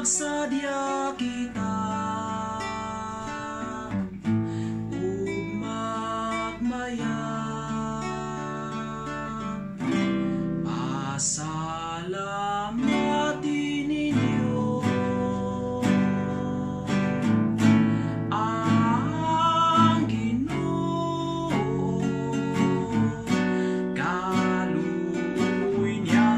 Magsadya kita ug magmaya, pasalamat ninyo ang Ginoo. Kaluoy niya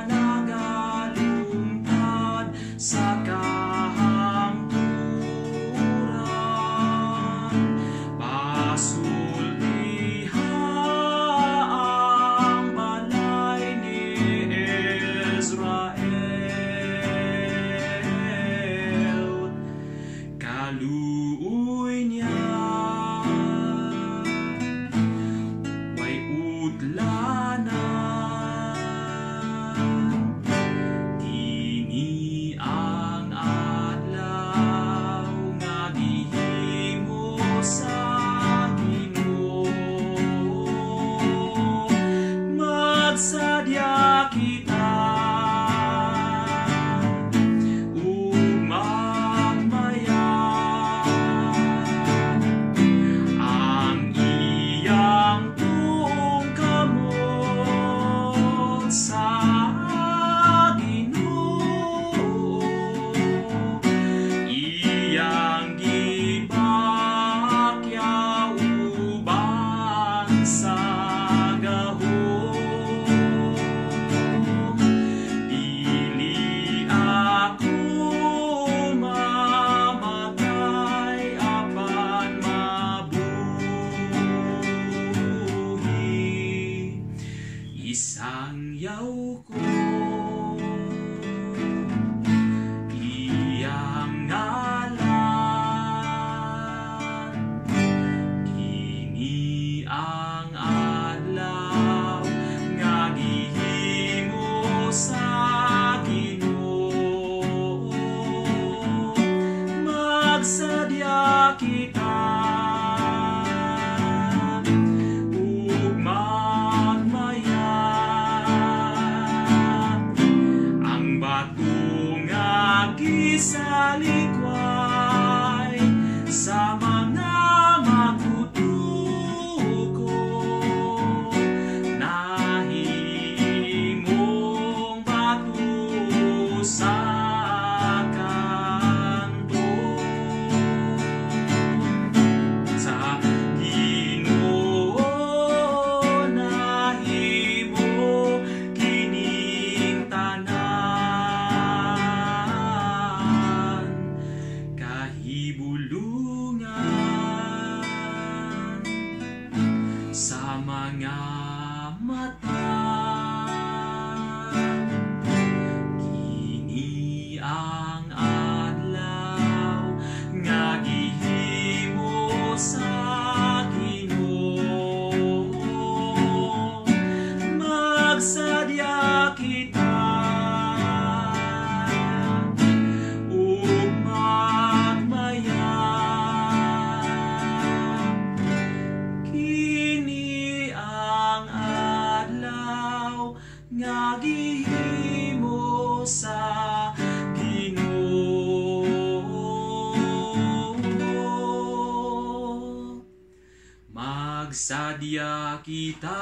nagalungtad sa kahangturan, pasultiha ang balay ni Israel. Kaluoy niya way utlanan, kini ang adlaw nga gihimo sa Ginoo. Magsadya kita ug magmaya, ang iyang tuong kamot sa Ginoo. Iyang gibakya uban sa gahom. Dili ako mamatay apan mabuhi. Isang yaw ko iyang ngalan, kini ang adlaw nga gihimo sa Ginoo. Magsadya kita ug magmaya, ang bato nga gisalikway sa mga makutuko, nahimong bato sa kanto. Sa Ginoo nahimo kining tanan, kahibulungan sa mga mata. Kini ang adlaw nga gihimo sa Ginoo. Magsadya kita ug magmaya, kini ang adlaw nga gihimo sa Ginoo. Magsadya kita